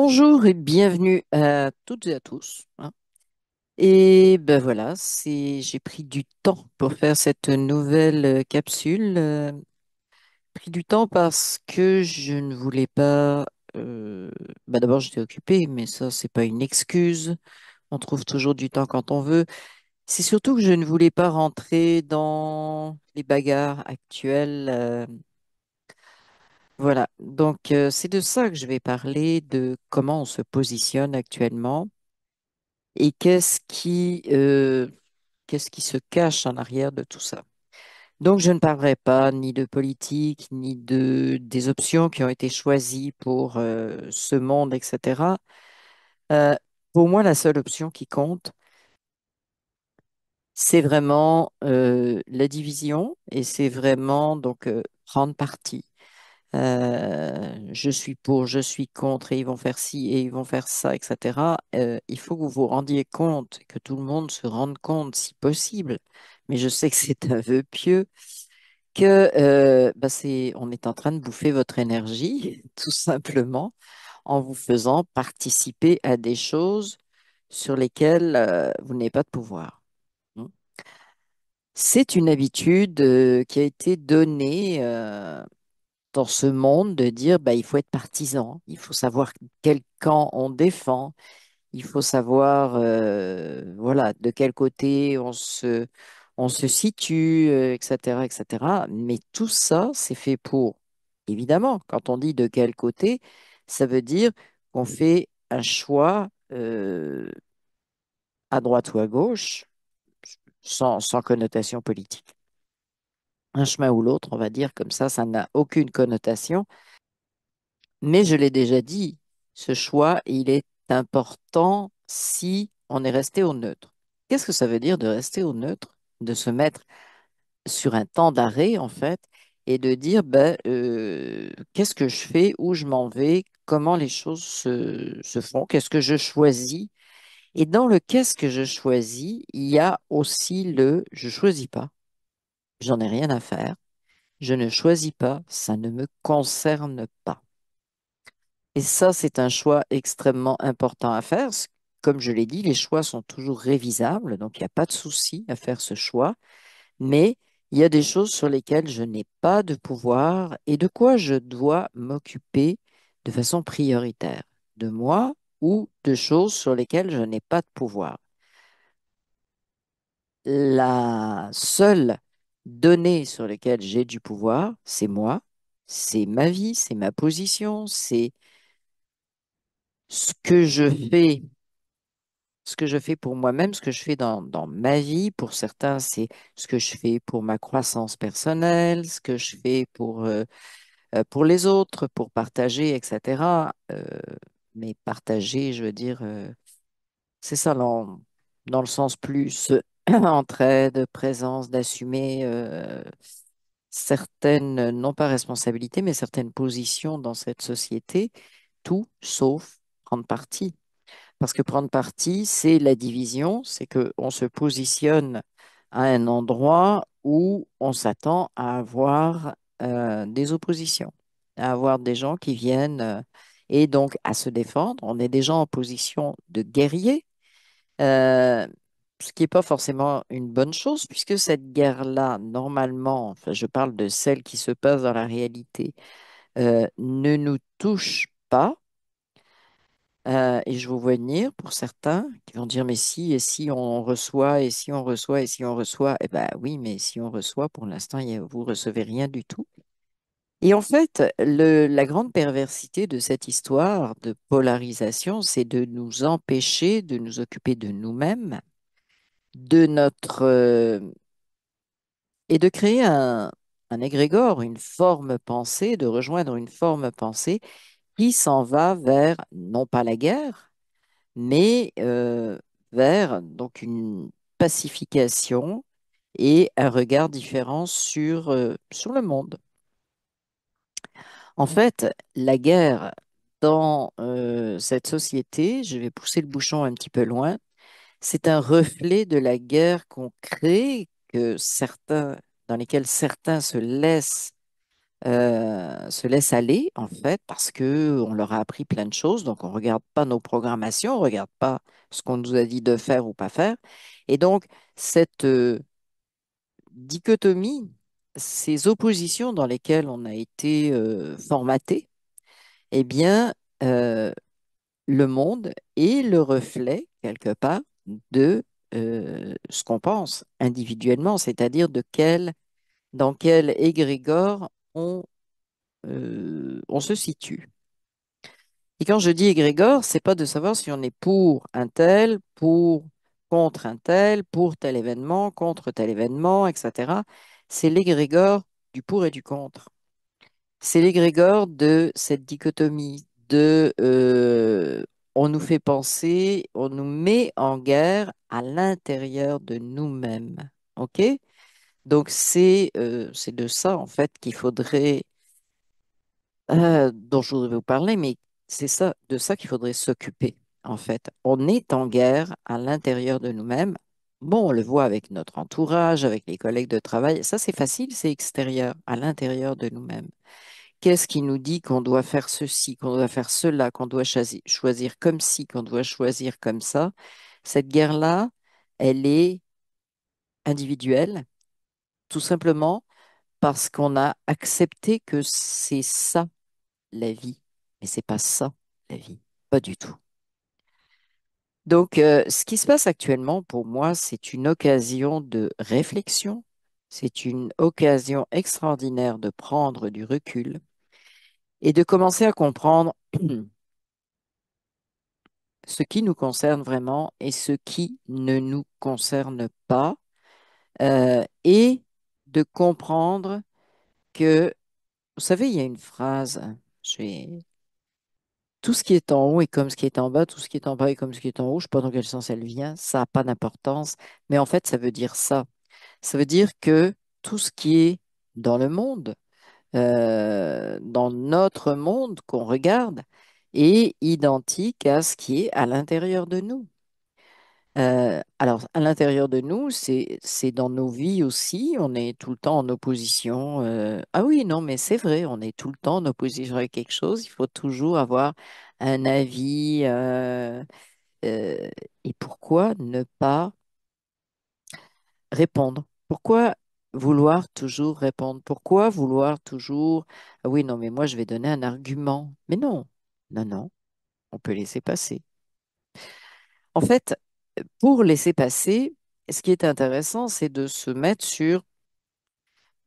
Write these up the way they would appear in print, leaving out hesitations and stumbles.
Bonjour et bienvenue à toutes et à tous, hein. Et ben voilà, j'ai pris du temps pour faire cette nouvelle capsule. Pris du temps parce que je ne voulais pas. D'abord, j'étais occupée, mais ça, c'est pas une excuse. On trouve toujours du temps quand on veut. C'est surtout que je ne voulais pas rentrer dans les bagarres actuelles. Voilà, donc c'est de ça que je vais parler, de comment on se positionne actuellement. Et qu'est-ce qui se cache en arrière de tout ça? Donc, je ne parlerai pas ni de politique, ni des options qui ont été choisies pour ce monde, etc. Euh, pour moi, la seule option qui compte, c'est vraiment la division et c'est vraiment donc prendre parti. Je suis pour, je suis contre, et ils vont faire ci et ils vont faire ça, etc. Il faut que vous vous rendiez compte, que tout le monde se rende compte, si possible, mais je sais que c'est un vœu pieux, que on est en train de bouffer votre énergie, tout simplement, en vous faisant participer à des choses sur lesquelles vous n'avez pas de pouvoir. Hmm. C'est une habitude qui a été donnée. Dans ce monde de dire bah, il faut être partisan, il faut savoir quel camp on défend, il faut savoir voilà, de quel côté on se situe, etc., etc. Mais tout ça, c'est fait pour, évidemment, quand on dit de quel côté, ça veut dire qu'on fait un choix à droite ou à gauche, sans connotation politique. Un chemin ou l'autre, on va dire comme ça n'a aucune connotation. Mais je l'ai déjà dit, ce choix, il est important si on est resté au neutre. Qu'est-ce que ça veut dire de rester au neutre? De se mettre sur un temps d'arrêt, en fait, et de dire, qu'est-ce que je fais, où je m'en vais, comment les choses se font, qu'est-ce que je choisis. Et dans le qu'est-ce que je choisis, il y a aussi le je choisis pas, j'en ai rien à faire, je ne choisis pas, ça ne me concerne pas. Et ça, c'est un choix extrêmement important à faire. Comme je l'ai dit, les choix sont toujours révisables, donc il n'y a pas de souci à faire ce choix. Mais il y a des choses sur lesquelles je n'ai pas de pouvoir et de quoi je dois m'occuper de façon prioritaire, de moi ou de choses sur lesquelles je n'ai pas de pouvoir. La seule donnée sur laquelle j'ai du pouvoir, c'est moi, c'est ma vie, c'est ma position, c'est ce que je fais ce que je fais pour moi-même, ce que je fais dans ma vie. Pour certains, c'est ce que je fais pour ma croissance personnelle, ce que je fais pour les autres, pour partager, etc. Mais partager, je veux dire, c'est ça dans le sens plus entraide, présence, d'assumer certaines, non pas responsabilités, mais certaines positions dans cette société, tout sauf prendre parti. Parce que prendre parti, c'est la division, c'est qu'on se positionne à un endroit où on s'attend à avoir des oppositions, à avoir des gens qui viennent et donc à se défendre. On est déjà en position de guerrier, euh, ce qui n'est pas forcément une bonne chose, puisque cette guerre-là, normalement, enfin, je parle de celle qui se passe dans la réalité, ne nous touche pas. Et je vous vois venir pour certains qui vont dire, mais si, et si on reçoit, et si on reçoit, et si on reçoit, eh ben oui, mais si on reçoit, pour l'instant, vous recevez rien du tout. Et en fait, la grande perversité de cette histoire de polarisation, c'est de nous empêcher de nous occuper de nous-mêmes, de notre, et de créer un égrégore, une forme pensée, de rejoindre une forme pensée qui s'en va vers, non pas la guerre, mais vers donc une pacification et un regard différent sur le monde. En fait, la guerre dans cette société, je vais pousser le bouchon un petit peu loin, c'est un reflet de la guerre qu'on crée, dans lesquelles certains se laissent se laissent aller, en fait, parce que on leur a appris plein de choses. Donc, on ne regarde pas nos programmations, on ne regarde pas ce qu'on nous a dit de faire ou pas faire. Et donc, cette dichotomie, ces oppositions dans lesquelles on a été formaté, eh bien, euh, le monde est le reflet, quelque part, de ce qu'on pense individuellement, c'est-à-dire dans quel égrégore on se situe. Et quand je dis égrégore, c'est pas de savoir si on est pour un tel, contre un tel, pour tel événement, contre tel événement, etc. C'est l'égrégore du pour et du contre. C'est l'égrégore de cette dichotomie on nous fait penser, on nous met en guerre à l'intérieur de nous-mêmes. OK? Donc c'est de ça en fait qu'il faudrait dont je voudrais vous parler, mais c'est ça, de ça qu'il faudrait s'occuper, en fait. On est en guerre à l'intérieur de nous-mêmes. Bon, on le voit avec notre entourage, avec les collègues de travail. Ça, c'est facile, c'est extérieur, à l'intérieur de nous-mêmes. Qu'est-ce qui nous dit qu'on doit faire ceci, qu'on doit faire cela, qu'on doit choisir comme ci, qu'on doit choisir comme ça? Cette guerre-là, elle est individuelle, tout simplement parce qu'on a accepté que c'est ça la vie. Mais c'est pas ça, la vie. Pas du tout. Donc, ce qui se passe actuellement, pour moi, c'est une occasion de réflexion. C'est une occasion extraordinaire de prendre du recul et de commencer à comprendre ce qui nous concerne vraiment et ce qui ne nous concerne pas, et de comprendre que, vous savez, il y a une phrase, je vais tout ce qui est en haut est comme ce qui est en bas, tout ce qui est en bas est comme ce qui est en haut. Je ne sais pas dans quel sens elle vient, ça n'a pas d'importance, mais en fait, ça veut dire ça. Ça veut dire que tout ce qui est dans le monde, dans notre monde qu'on regarde, est identique à ce qui est à l'intérieur de nous. Alors, à l'intérieur de nous, c'est dans nos vies aussi, on est tout le temps en opposition. Ah oui, non, mais c'est vrai, on est tout le temps en opposition avec quelque chose. Il faut toujours avoir un avis. Euh, et pourquoi ne pas répondre? Pourquoi vouloir toujours répondre? Pourquoi vouloir toujours... Ah oui, non, mais moi, je vais donner un argument. Mais non, non, non, on peut laisser passer. En fait, pour laisser passer, ce qui est intéressant, c'est de se mettre sur,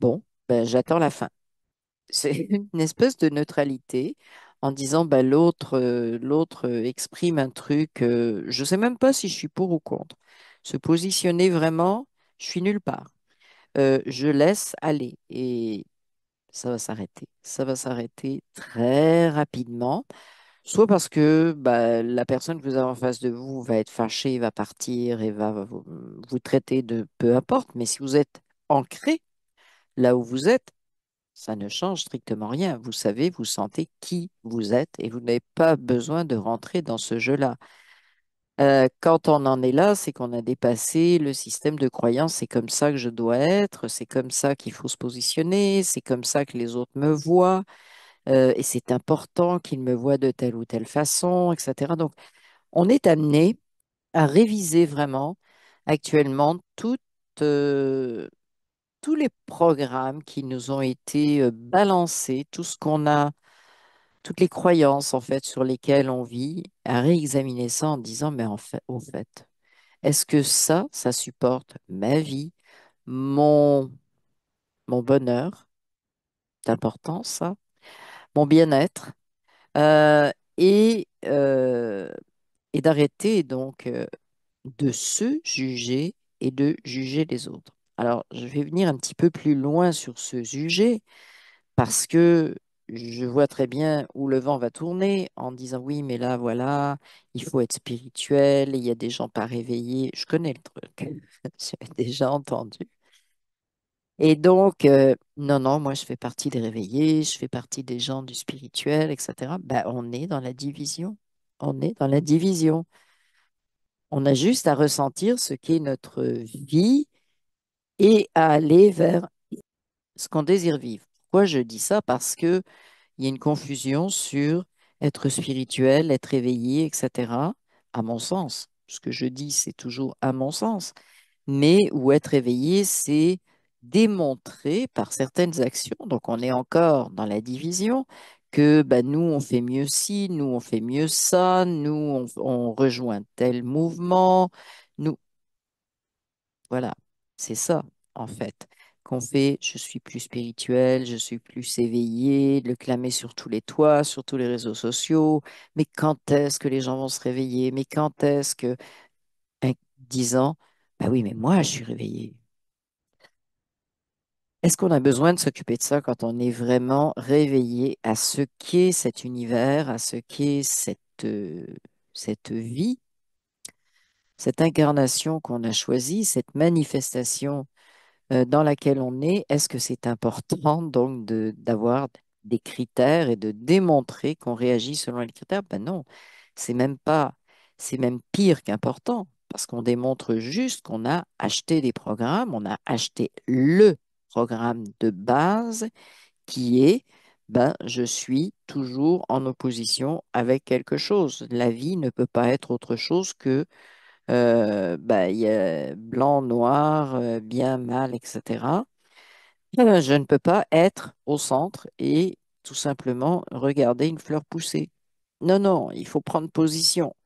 bon, ben, j'attends la fin. C'est une espèce de neutralité en disant, ben, l'autre exprime un truc, je ne sais même pas si je suis pour ou contre. Se positionner vraiment, je suis nulle part. Je laisse aller et ça va s'arrêter. Ça va s'arrêter très rapidement. Soit parce que bah, la personne que vous avez en face de vous va être fâchée, va partir et va vous traiter de peu importe, mais si vous êtes ancré là où vous êtes, ça ne change strictement rien. Vous savez, vous sentez qui vous êtes et vous n'avez pas besoin de rentrer dans ce jeu-là. Quand on en est là, c'est qu'on a dépassé le système de croyance. C'est comme ça que je dois être, c'est comme ça qu'il faut se positionner, c'est comme ça que les autres me voient, et c'est important qu'ils me voient de telle ou telle façon, etc. Donc, on est amené à réviser vraiment actuellement tous les programmes qui nous ont été balancés, tout ce qu'on a, toutes les croyances en fait sur lesquelles on vit, à réexaminer ça en disant, mais en fait, au fait, est-ce que ça supporte ma vie, mon, mon bonheur, c'est important ça, mon bien-être, euh, et, euh, et d'arrêter donc de se juger et de juger les autres. Alors, je vais venir un petit peu plus loin sur ce sujet parce que je vois très bien où le vent va tourner en disant oui, mais là, voilà, il faut être spirituel, il y a des gens pas réveillés. Je connais le truc, j'ai déjà entendu. Et donc, non, non, moi, je fais partie des réveillés, je fais partie des gens du spirituel, etc. Ben, on est dans la division. On est dans la division. On a juste à ressentir ce qu'est notre vie et à aller vers ce qu'on désire vivre. Pourquoi je dis ça? Parce que il y a une confusion sur être spirituel, être éveillé, etc. À mon sens. Ce que je dis, c'est toujours à mon sens. Mais où être éveillé, c'est démontrer par certaines actions, donc on est encore dans la division, que ben, nous, on fait mieux ci, nous, on fait mieux ça, nous, on rejoint tel mouvement, nous, voilà, c'est ça, en fait, qu'on fait, je suis plus spirituel, je suis plus éveillé, le clamer sur tous les toits, sur tous les réseaux sociaux, mais quand est-ce que les gens vont se réveiller? Mais quand est-ce que, ben, disant, bah oui, mais moi, je suis réveillé. Est-ce qu'on a besoin de s'occuper de ça quand on est vraiment réveillé à ce qu'est cet univers, à ce qu'est cette vie, cette incarnation qu'on a choisie, cette manifestation dans laquelle on est? Est-ce que c'est important donc d'avoir des critères et de démontrer qu'on réagit selon les critères? Ben non, c'est même pas, c'est même pire qu'important parce qu'on démontre juste qu'on a acheté des programmes, on a acheté le programme de base qui est, ben, je suis toujours en opposition avec quelque chose. La vie ne peut pas être autre chose que ben, il y a blanc, noir, bien, mal, etc. Je ne peux pas être au centre et tout simplement regarder une fleur pousser. Non, non, il faut prendre position.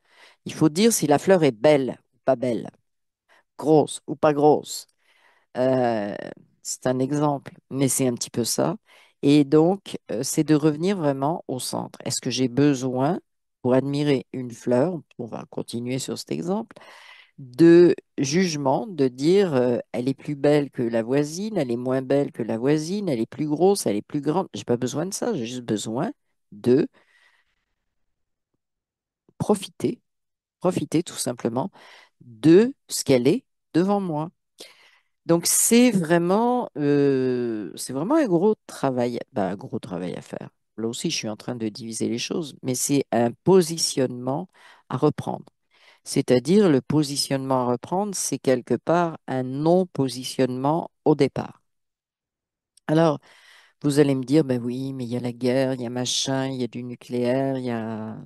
Il faut dire si la fleur est belle ou pas belle, grosse ou pas grosse. Euh, c'est un exemple, mais c'est un petit peu ça. Et donc, c'est de revenir vraiment au centre. Est-ce que j'ai besoin, pour admirer une fleur, on va continuer sur cet exemple, de jugement, de dire elle est plus belle que la voisine, elle est moins belle que la voisine, elle est plus grosse, elle est plus grande. J'ai pas besoin de ça, j'ai juste besoin de profiter, profiter tout simplement de ce qu'elle est devant moi. Donc c'est vraiment un gros travail, bah, un gros travail à faire. Là aussi, je suis en train de diviser les choses, mais c'est un positionnement à reprendre. C'est-à-dire le positionnement à reprendre, c'est quelque part un non-positionnement au départ. Alors, vous allez me dire, ben oui, mais il y a la guerre, il y a machin, il y a du nucléaire, il y a...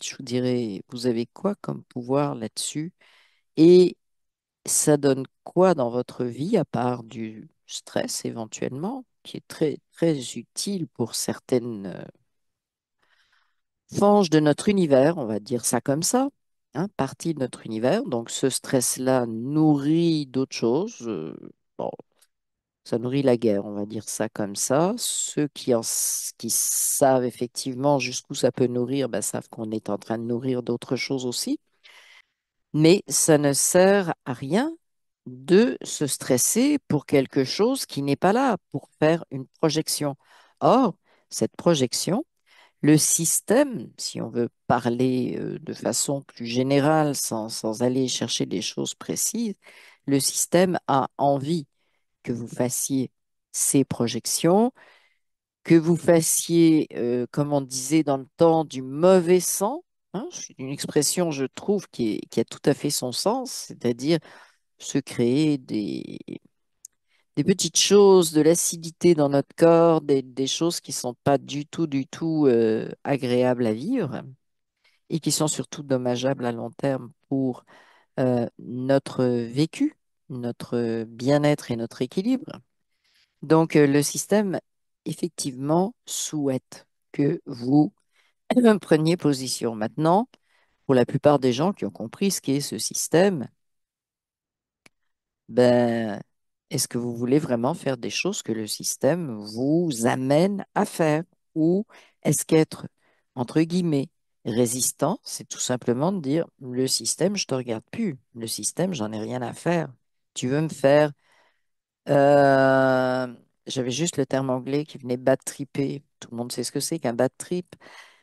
Je vous dirais, vous avez quoi comme pouvoir là-dessus? Et ça donne quoi dans votre vie, à part du stress éventuellement, qui est très, très utile pour certaines franges de notre univers, on va dire ça comme ça, hein, partie de notre univers. Donc ce stress-là nourrit d'autres choses. Bon, ça nourrit la guerre, on va dire ça comme ça. Ceux qui savent effectivement jusqu'où ça peut nourrir, ben, savent qu'on est en train de nourrir d'autres choses aussi. Mais ça ne sert à rien de se stresser pour quelque chose qui n'est pas là, pour faire une projection. Or, cette projection, le système, si on veut parler de façon plus générale, sans aller chercher des choses précises, le système a envie que vous fassiez ces projections, que vous fassiez, comme on disait dans le temps, du mauvais sang. Hein, c'est une expression, je trouve, qui a tout à fait son sens, c'est-à-dire se créer des petites choses, de l'acidité dans notre corps, des choses qui sont pas du tout agréables à vivre et qui sont surtout dommageables à long terme pour notre vécu, notre bien-être et notre équilibre. Donc, le système, effectivement, souhaite que vous preniez position. Maintenant, pour la plupart des gens qui ont compris ce qu'est ce système, ben, est-ce que vous voulez vraiment faire des choses que le système vous amène à faire? Ou est-ce qu'être, entre guillemets, résistant, c'est tout simplement de dire, le système, je te regarde plus. Le système, j'en ai rien à faire. Tu veux me faire... euh, j'avais juste le terme anglais qui venait bad tripper. Tout le monde sait ce que c'est qu'un bad trip.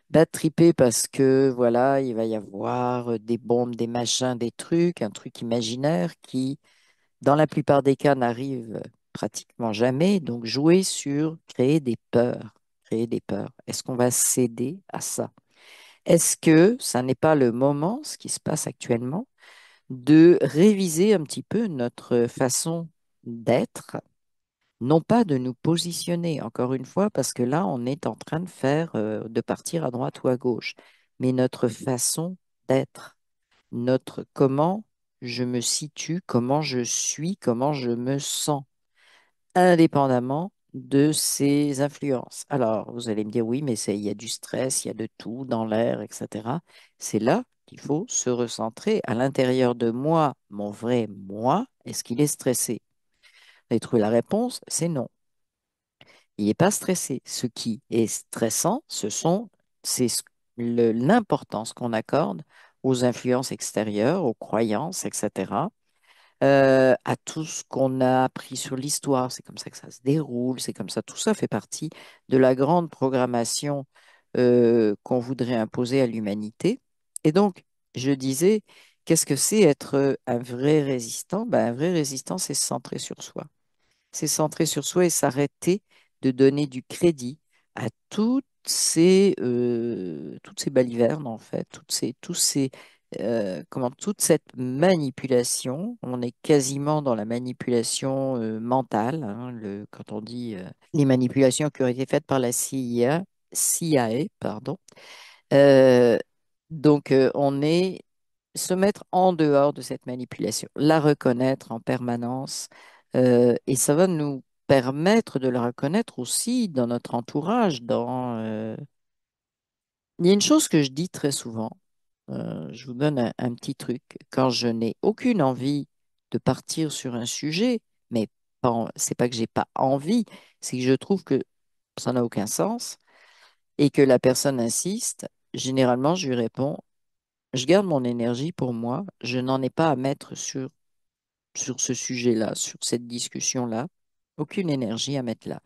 Bad tripper parce que, voilà, il va y avoir des bombes, des machins, des trucs, un truc imaginaire qui dans la plupart des cas, n'arrive pratiquement jamais. Donc, jouer sur créer des peurs. Créer des peurs. Est-ce qu'on va céder à ça? Est-ce que ça n'est pas le moment, ce qui se passe actuellement, de réviser un petit peu notre façon d'être, non pas de nous positionner, encore une fois, parce que là, on est en train de faire, de partir à droite ou à gauche, mais notre façon d'être, notre comment je me situe, comment je suis, comment je me sens, indépendamment de ces influences. Alors, vous allez me dire, oui, mais il y a du stress, il y a de tout dans l'air, etc. C'est là qu'il faut se recentrer à l'intérieur de moi, mon vrai moi. Est-ce qu'il est stressé? Vous avez trouvé la réponse, c'est non. Il n'est pas stressé. Ce qui est stressant, c'est l'importance qu'on accorde aux influences extérieures, aux croyances, etc., à tout ce qu'on a appris sur l'histoire. C'est comme ça que ça se déroule, c'est comme ça. Tout ça fait partie de la grande programmation qu'on voudrait imposer à l'humanité. Et donc, je disais, qu'est-ce que c'est être un vrai résistant? Ben, un vrai résistant, c'est se centrer sur soi. C'est se centrer sur soi et s'arrêter de donner du crédit à toutes ces balivernes, en fait, toute cette manipulation. On est quasiment dans la manipulation mentale, hein, quand on dit les manipulations qui ont été faites par la CIA, pardon. Euh, on est se mettre en dehors de cette manipulation, la reconnaître en permanence, et ça va nous permettre de la reconnaître aussi dans notre entourage. Il y a une chose que je dis très souvent, je vous donne un petit truc, quand je n'ai aucune envie de partir sur un sujet, mais c'est pas que j'ai pas envie, c'est que je trouve que ça n'a aucun sens et que la personne insiste, généralement je lui réponds, je garde mon énergie pour moi, je n'en ai pas à mettre sur ce sujet-là, sur cette discussion-là. Aucune énergie à mettre là.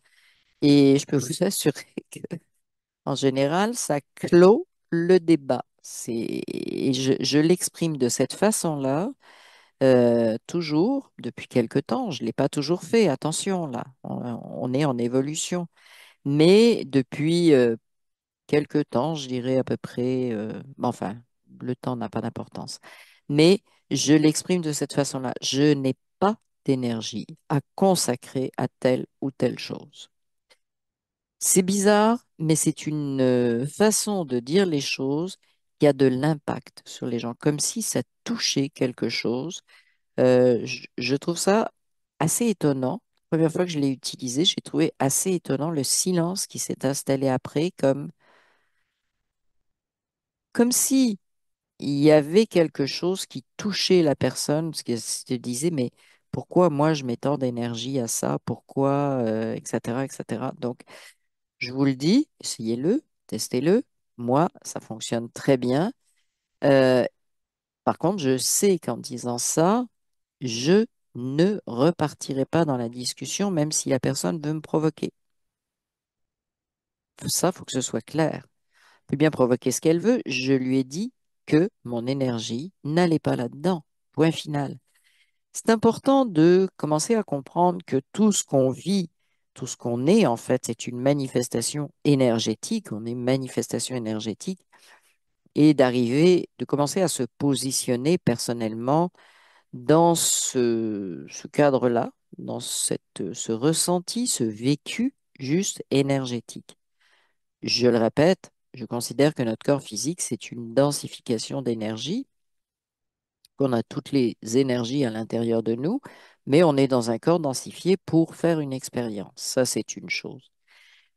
Et je peux vous assurer qu'en général, ça clôt le débat. Et je l'exprime de cette façon-là, toujours, depuis quelque temps. Je ne l'ai pas toujours fait, attention, là. On est en évolution. Mais depuis quelque temps, je dirais à peu près, enfin, le temps n'a pas d'importance. Mais je l'exprime de cette façon-là. Je n'ai pas d'énergie à consacrer à telle ou telle chose. C'est bizarre, mais c'est une façon de dire les choses qui a de l'impact sur les gens, comme si ça touchait quelque chose. Je trouve ça assez étonnant. La première fois que je l'ai utilisé, j'ai trouvé assez étonnant le silence qui s'est installé après, comme si il y avait quelque chose qui touchait la personne, parce qu'elle se disait, mais pourquoi moi je mets tant d'énergie à ça, pourquoi, etc., etc. Donc, je vous le dis, essayez-le, testez-le. Moi, ça fonctionne très bien. Euh, Par contre, je sais qu'en disant ça, je ne repartirai pas dans la discussion, même si la personne veut me provoquer. Ça, il faut que ce soit clair. Elle peut bien provoquer ce qu'elle veut. Je lui ai dit que mon énergie n'allait pas là-dedans. Point final. C'est important de commencer à comprendre que tout ce qu'on vit, tout ce qu'on est, en fait, c'est une manifestation énergétique. On est une manifestation énergétique et de commencer à se positionner personnellement dans ce cadre-là, dans ce ressenti, ce vécu juste énergétique. Je le répète, je considère que notre corps physique, c'est une densification d'énergie, qu'on a toutes les énergies à l'intérieur de nous, mais on est dans un corps densifié pour faire une expérience. Ça, c'est une chose.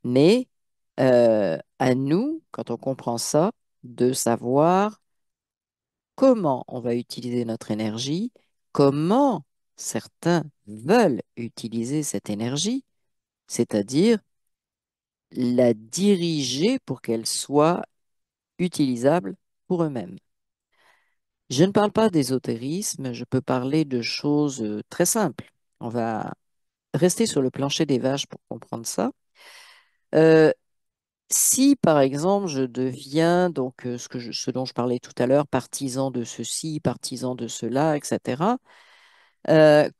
Mais à nous, quand on comprend ça, de savoir comment on va utiliser notre énergie, comment certains veulent utiliser cette énergie, c'est-à-dire la diriger pour qu'elle soit utilisable pour eux-mêmes. Je ne parle pas d'ésotérisme, je peux parler de choses très simples. On va rester sur le plancher des vaches pour comprendre ça. Euh, Si, par exemple, je deviens, ce dont je parlais tout à l'heure, partisan de ceci, partisan de cela, etc.,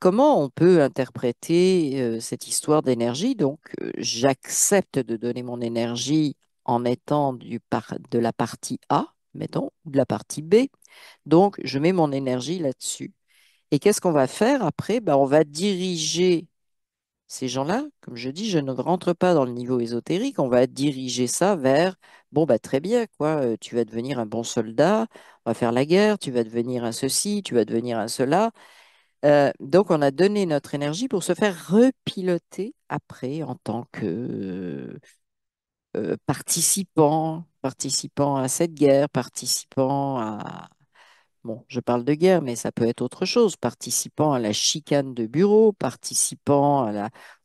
comment on peut interpréter cette histoire d'énergie? Donc, j'accepte de donner mon énergie en étant de la partie A, mettons, ou de la partie B. Donc, je mets mon énergie là-dessus. Et qu'est-ce qu'on va faire après? Ben, on va diriger ces gens-là, comme je dis, je ne rentre pas dans le niveau ésotérique. On va diriger ça vers, bon, bah, très bien, quoi. Tu vas devenir un bon soldat, on va faire la guerre, tu vas devenir un ceci, tu vas devenir un cela. Donc, on a donné notre énergie pour se faire repiloter après en tant que participant à cette guerre, participant à... Bon, je parle de guerre, mais ça peut être autre chose. Participant à la chicane de bureau, participant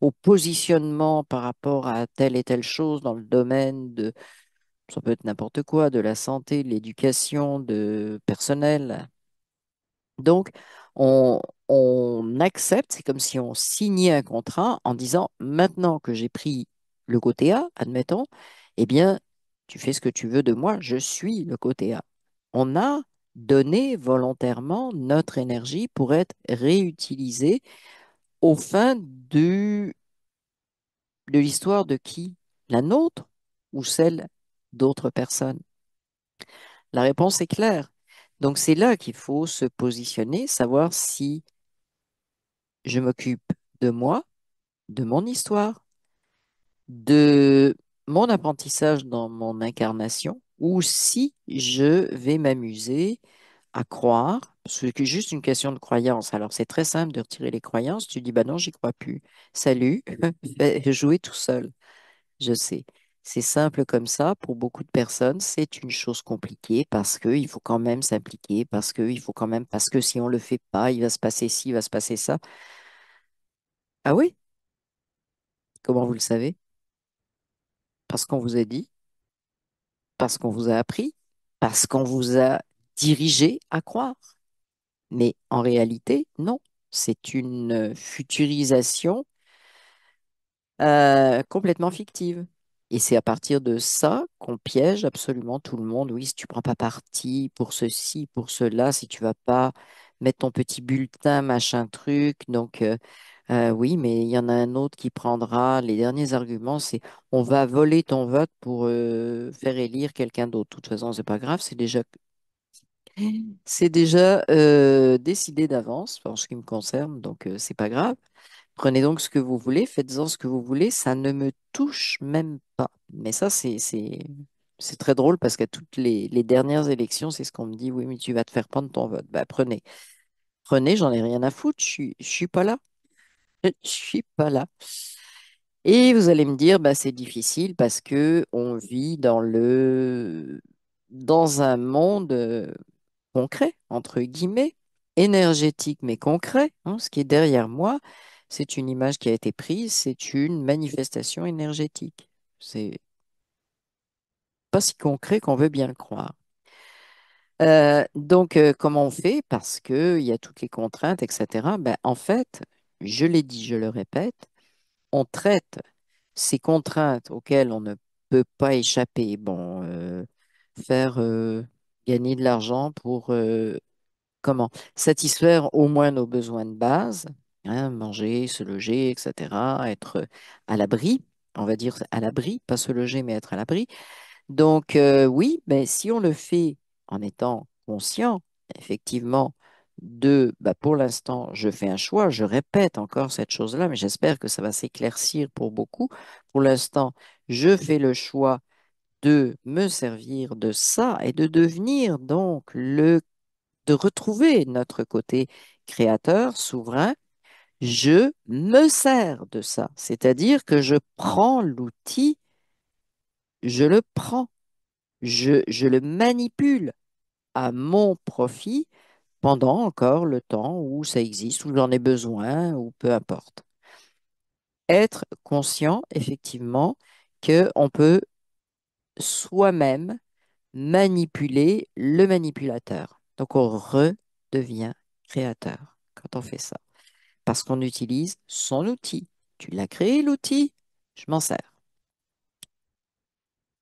au positionnement par rapport à telle et telle chose dans le domaine de, ça peut être n'importe quoi, de la santé, de l'éducation, de personnel. Donc, on, on accepte, c'est comme si on signait un contrat en disant, maintenant que j'ai pris le côté A, admettons, eh bien, tu fais ce que tu veux de moi, je suis le côté A. On a donné volontairement notre énergie pour être réutilisée au fin de l'histoire de qui? La nôtre ou celle d'autres personnes? La réponse est claire. Donc, c'est là qu'il faut se positionner, savoir si je m'occupe de moi, de mon histoire, de mon apprentissage dans mon incarnation, ou si je vais m'amuser à croire, c'est juste une question de croyance. Alors, c'est très simple de retirer les croyances. Tu dis, bah non, j'y crois plus. Salut, fais jouer tout seul. Je sais. C'est simple comme ça. Pour beaucoup de personnes, c'est une chose compliquée parce qu'il faut quand même s'impliquer, parce qu'il faut quand même, parce que si on le fait pas, il va se passer ci, il va se passer ça. Ah oui? Comment vous le savez? Parce qu'on vous a dit, parce qu'on vous a appris, parce qu'on vous a dirigé à croire. Mais en réalité, non. C'est une futurisation complètement fictive. Et c'est à partir de ça qu'on piège absolument tout le monde. Oui, si tu prends pas parti pour ceci, pour cela, si tu vas pas mettre ton petit bulletin, machin truc. Donc, oui, mais il y en a un autre qui prendra. Les derniers arguments, c'est on va voler ton vote pour faire élire quelqu'un d'autre. De toute façon, c'est pas grave, c'est déjà décidé d'avance en ce qui me concerne, donc c'est pas grave. Prenez donc ce que vous voulez, faites-en ce que vous voulez, ça ne me touche même pas. Mais ça, c'est très drôle parce qu'à toutes les dernières élections, c'est ce qu'on me dit, oui, mais tu vas te faire prendre ton vote. Bah, prenez. Prenez, j'en ai rien à foutre, je suis pas là. Je suis pas là. Et vous allez me dire, bah, c'est difficile parce que on vit dans un monde concret, entre guillemets, énergétique mais concret, hein. Ce qui est derrière moi, c'est une image qui a été prise, c'est une manifestation énergétique. C'est pas si concret qu'on veut bien le croire. Donc, comment on fait? Parce qu'il y a toutes les contraintes, etc. Ben, en fait, je l'ai dit, je le répète, on traite ces contraintes auxquelles on ne peut pas échapper. Bon, faire gagner de l'argent pour comment satisfaire au moins nos besoins de base, hein, manger, se loger, etc., être à l'abri, on va dire à l'abri, pas se loger, mais être à l'abri. Donc, oui, mais si on le fait en étant conscient, effectivement, bah, pour l'instant, je fais un choix, je répète encore cette chose-là, mais j'espère que ça va s'éclaircir pour beaucoup. Pour l'instant, je fais le choix de me servir de ça et de devenir donc de retrouver notre côté créateur, souverain. Je me sers de ça, c'est-à-dire que je prends l'outil, je le prends, je le manipule à mon profit pendant encore le temps où ça existe, où j'en ai besoin, ou peu importe. Être conscient, effectivement, qu'on peut soi-même manipuler le manipulateur. Donc on redevient créateur quand on fait ça, parce qu'on utilise son outil. Tu l'as créé, l'outil, je m'en sers.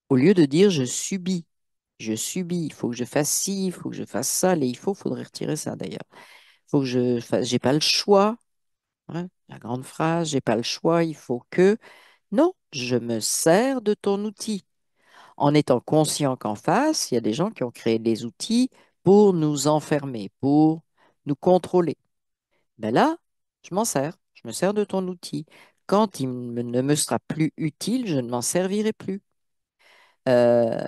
Au lieu de dire je subis, il faut que je fasse ci, il faut que je fasse ça, les il faut, faudrait retirer ça d'ailleurs. Il faut que je fasse, j'ai pas le choix, hein, la grande phrase, j'ai pas le choix, il faut que. Non, je me sers de ton outil. En étant conscient qu'en face, il y a des gens qui ont créé des outils pour nous enfermer, pour nous contrôler. Ben là, je m'en sers, je me sers de ton outil. quand ne me sera plus utile, je ne m'en servirai plus. Euh,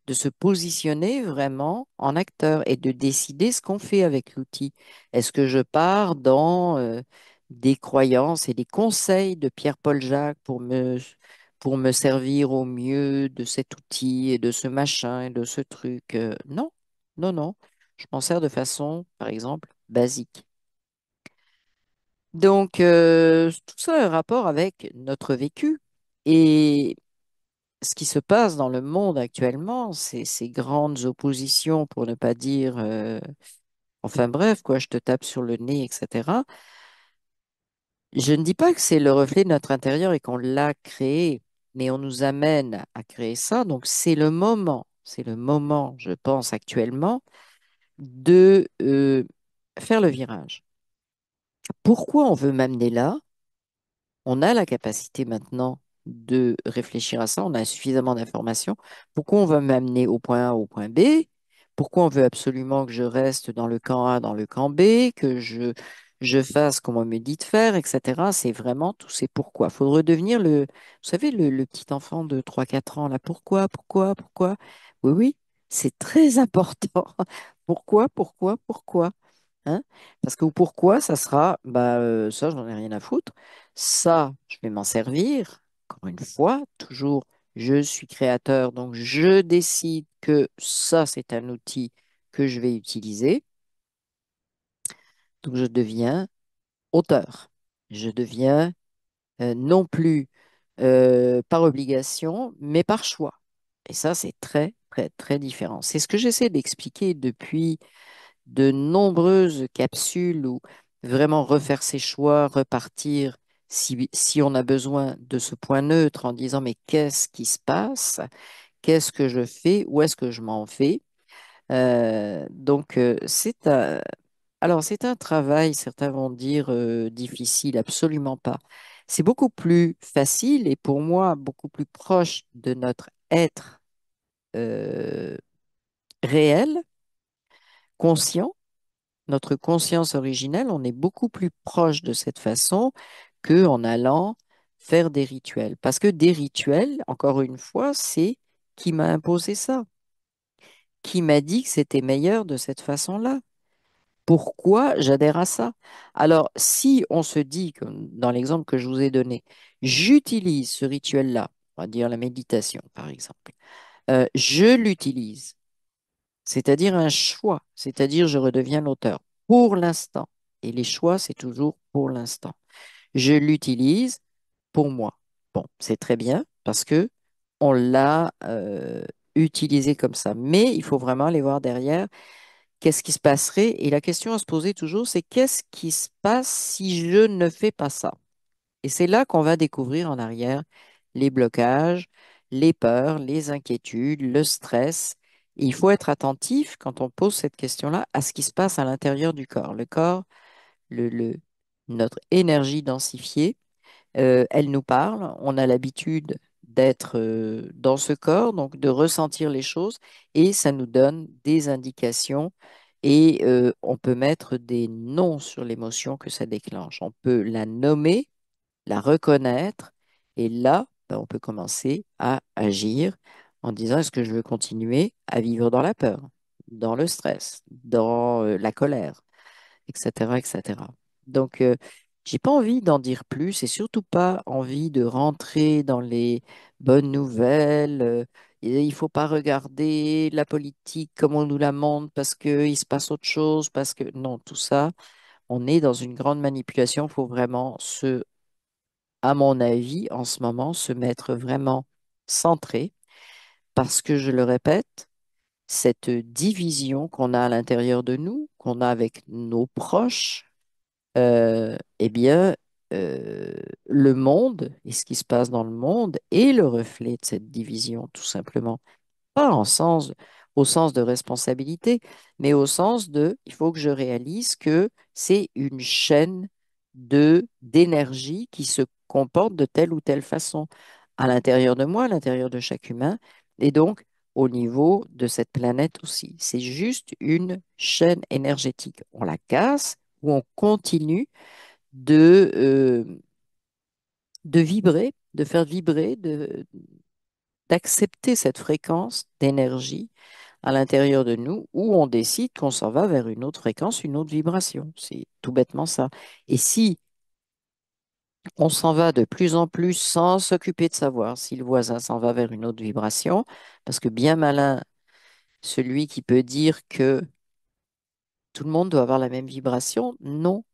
de se positionner vraiment en acteur et de décider ce qu'on fait avec l'outil. Est-ce que je pars dans des croyances et des conseils de Pierre-Paul Jacques pour me servir au mieux de cet outil et de ce machin et de ce truc? Non, non, non. Je m'en sers de façon, par exemple, basique. Donc, tout ça a un rapport avec notre vécu. Et ce qui se passe dans le monde actuellement, c'est ces grandes oppositions, pour ne pas dire, enfin bref, quoi, je te tape sur le nez, etc. Je ne dis pas que c'est le reflet de notre intérieur et qu'on l'a créé, mais on nous amène à créer ça. Donc c'est le moment, je pense actuellement, de faire le virage. Pourquoi on veut m'amener là? On a la capacité maintenant de réfléchir à ça, on a suffisamment d'informations. Pourquoi on va m'amener au point A, au point B? Pourquoi on veut absolument que je reste dans le camp A, dans le camp B, je fasse comme on me dit de faire, etc. C'est vraiment tous ces pourquoi. Il faut redevenir vous savez, le petit enfant de 3 4 ans, là, pourquoi, pourquoi, pourquoi? Oui, oui, c'est très important. Pourquoi, pourquoi, pourquoi? Hein. Parce que pourquoi, ça sera, bah, ça, j'en ai rien à foutre. Ça, je vais m'en servir. Encore une fois, toujours, je suis créateur, donc je décide que ça, c'est un outil que je vais utiliser. Donc, je deviens auteur. Je deviens non plus par obligation, mais par choix. Et ça, c'est très, très, très différent. C'est ce que j'essaie d'expliquer depuis de nombreuses capsules où vraiment refaire ses choix, repartir si on a besoin de ce point neutre en disant mais qu'est-ce qui se passe? Qu'est-ce que je fais? Où est-ce que je m'en vais? Alors c'est un travail, certains vont dire difficile, absolument pas. C'est beaucoup plus facile et pour moi beaucoup plus proche de notre être euh, réel, conscient notre conscience originelle, on est beaucoup plus proche de cette façon qu'en allant faire des rituels. Parce que des rituels, encore une fois, c'est qui m'a imposé ça, qui m'a dit que c'était meilleur de cette façon-là. Pourquoi j'adhère à ça? Alors, si on se dit, comme dans l'exemple que je vous ai donné, j'utilise ce rituel-là, on va dire la méditation, par exemple, je l'utilise. C'est-à-dire un choix, c'est-à-dire je redeviens l'auteur pour l'instant. Et les choix, c'est toujours pour l'instant. Je l'utilise pour moi. Bon, c'est très bien parce que on l'a utilisé comme ça. Mais il faut vraiment aller voir derrière qu'est-ce qui se passerait. Et la question à se poser toujours, c'est qu'est-ce qui se passe si je ne fais pas ça? Et c'est là qu'on va découvrir en arrière les blocages, les peurs, les inquiétudes, le stress. Et il faut être attentif quand on pose cette question-là à ce qui se passe à l'intérieur du corps. Le corps, le, le- notre énergie densifiée, elle nous parle. On a l'habitude d'être dans ce corps, donc de ressentir les choses, et ça nous donne des indications. Et on peut mettre des noms sur l'émotion que ça déclenche. On peut la nommer, la reconnaître, et là, ben, on peut commencer à agir en disant, est-ce que je veux continuer à vivre dans la peur, dans le stress, dans la colère, etc., etc. Donc, j'ai pas envie d'en dire plus et surtout pas envie de rentrer dans les bonnes nouvelles. Et il faut pas regarder la politique comme on nous la montre parce qu'il se passe autre chose, parce que non, tout ça, on est dans une grande manipulation. Il faut vraiment à mon avis, en ce moment, se mettre vraiment centré parce que, je le répète, cette division qu'on a à l'intérieur de nous, qu'on a avec nos proches, eh bien, euh, le monde et ce qui se passe dans le monde est le reflet de cette division, tout simplement. Pas au sens de responsabilité, mais au sens de, il faut que je réalise que c'est une chaîne d'énergie qui se comporte de telle ou telle façon à l'intérieur de moi, à l'intérieur de chaque humain, et donc au niveau de cette planète aussi. C'est juste une chaîne énergétique. On la casse ou on continue de, de vibrer, de faire vibrer, d'accepter cette fréquence d'énergie à l'intérieur de nous où on décide qu'on s'en va vers une autre fréquence, une autre vibration. C'est tout bêtement ça. Et si on s'en va de plus en plus sans s'occuper de savoir si le voisin s'en va vers une autre vibration, parce que bien malin, celui qui peut dire que tout le monde doit avoir la même vibration, non.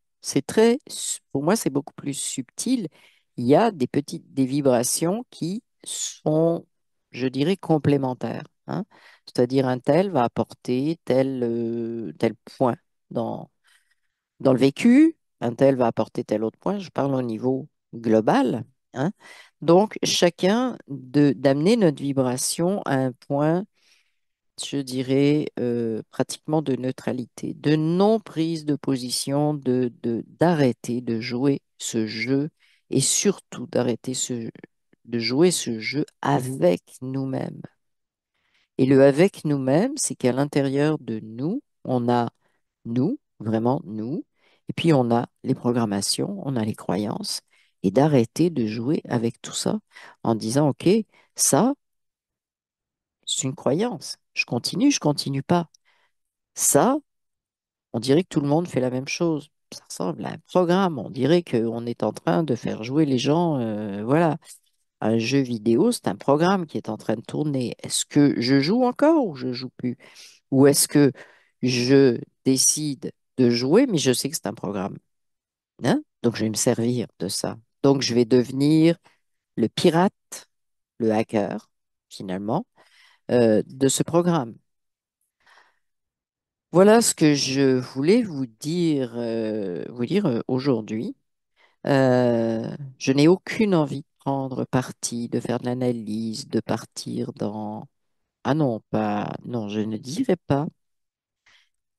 Pour moi, c'est beaucoup plus subtil. Il y a des vibrations qui sont, je dirais, complémentaires, hein. C'est-à-dire un tel va apporter tel point dans, dans le vécu, un tel va apporter tel autre point. Je parle au niveau global, hein. Donc, chacun d'amener notre vibration à un point, je dirais, pratiquement de neutralité, de non-prise de position, d'arrêter de jouer ce jeu et surtout de jouer ce jeu avec nous-mêmes. Et le avec nous-mêmes, c'est qu'à l'intérieur de nous, on a nous, vraiment nous, et puis on a les programmations, on a les croyances, et d'arrêter de jouer avec tout ça en disant, OK, ça, c'est une croyance. Je continue pas. Ça, on dirait que tout le monde fait la même chose. Ça ressemble à un programme. On dirait qu'on est en train de faire jouer les gens. Voilà. Un jeu vidéo, c'est un programme qui est en train de tourner. Est-ce que je joue encore ou je joue plus? Ou est-ce que je décide de jouer, mais je sais que c'est un programme, hein? Donc, je vais me servir de ça. Donc, je vais devenir le pirate, le hacker, finalement, de ce programme. Voilà ce que je voulais vous dire aujourd'hui. Je n'ai aucune envie de prendre parti, de faire de l'analyse, de partir dans... Ah non, pas... Non, je ne dirais pas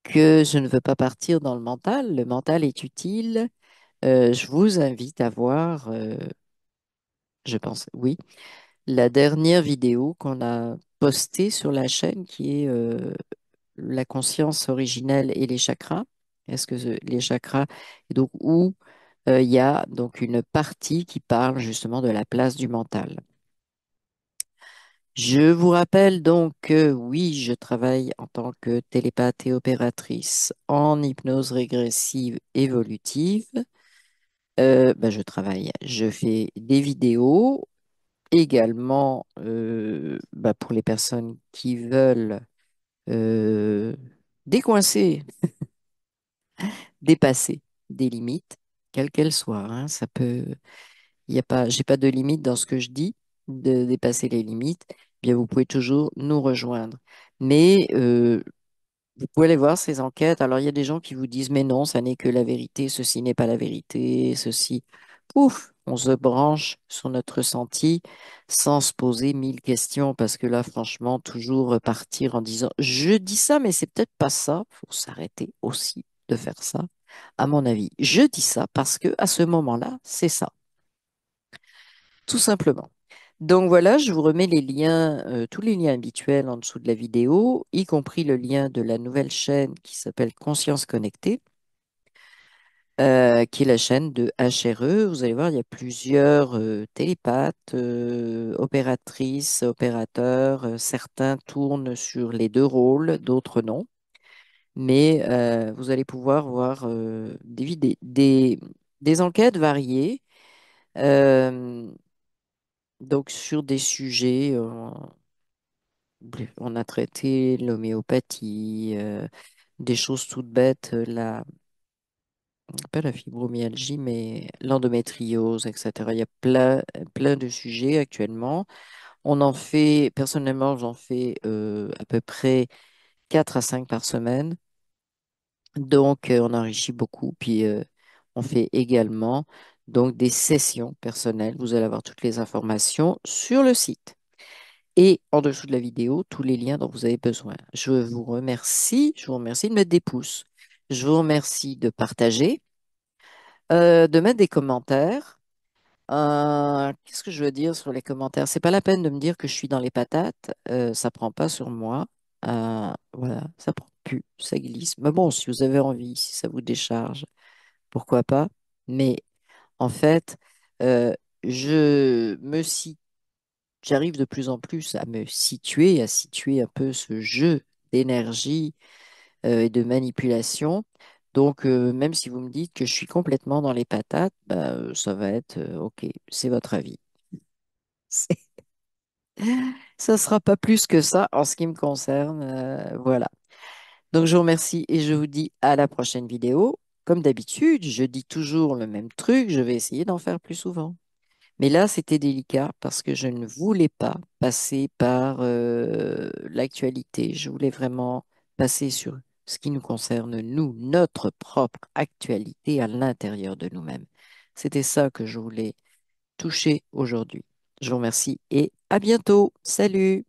que je ne veux pas partir dans le mental. Le mental est utile. Je vous invite à voir, je pense, oui, la dernière vidéo qu'on a postée sur la chaîne qui est la conscience originelle et les chakras. Est-ce que les chakras, et donc où il y a donc une partie qui parle justement de la place du mental. Je vous rappelle donc que oui, je travaille en tant que télépathe et opératrice en hypnose régressive évolutive. Je travaille, je fais des vidéos également pour les personnes qui veulent euh, décoincer, dépasser des limites, quelles qu'elles soient, hein. Ça peut, il y a pas, j'ai pas de limite dans ce que je dis, de dépasser les limites. Bien, vous pouvez toujours nous rejoindre. Mais vous pouvez aller voir ces enquêtes. Alors, il y a des gens qui vous disent, mais non, ça n'est que la vérité, ceci n'est pas la vérité, ceci. Pouf, on se branche sur notre ressenti sans se poser mille questions, parce que là, franchement, toujours repartir en disant, je dis ça, mais c'est peut-être pas ça. Faut s'arrêter aussi de faire ça, à mon avis. Je dis ça parce que à ce moment-là, c'est ça, tout simplement. Donc voilà, je vous remets les liens, tous les liens habituels en dessous de la vidéo, y compris le lien de la nouvelle chaîne qui s'appelle Conscience Connectée, qui est la chaîne de HRE. Vous allez voir, il y a plusieurs télépathes, opératrices, opérateurs. Certains tournent sur les deux rôles, d'autres non. Mais vous allez pouvoir voir des enquêtes variées. euh, donc sur des sujets. On a traité l'homéopathie, des choses toutes bêtes, pas la fibromyalgie, mais l'endométriose, etc. Il y a plein de sujets actuellement. On en fait, personnellement, j'en fais à peu près 4 à 5 par semaine. Donc, on enrichit beaucoup. Puis, on fait également donc des sessions personnelles. Vous allez avoir toutes les informations sur le site. Et en dessous de la vidéo, tous les liens dont vous avez besoin. Je vous remercie de mettre des pouces. Je vous remercie de partager, de mettre des commentaires. Qu'est-ce que je veux dire sur les commentaires? C'est pas la peine de me dire que je suis dans les patates. Ça prend pas sur moi. Voilà, ça prend plus, ça glisse. Mais bon, si vous avez envie, si ça vous décharge, pourquoi pas. Mais en fait, euh, je me si- j'arrive de plus en plus à me situer, à situer un peu ce jeu d'énergie et de manipulation. Donc, même si vous me dites que je suis complètement dans les patates, bah, ça va être OK, c'est votre avis. C'est- Ça sera pas plus que ça en ce qui me concerne. Voilà. Donc, je vous remercie et je vous dis à la prochaine vidéo. Comme d'habitude, je dis toujours le même truc, je vais essayer d'en faire plus souvent. Mais là, c'était délicat parce que je ne voulais pas passer par l'actualité. Je voulais vraiment passer sur ce qui nous concerne, nous, notre propre actualité à l'intérieur de nous-mêmes. C'était ça que je voulais toucher aujourd'hui. Je vous remercie et à bientôt. Salut!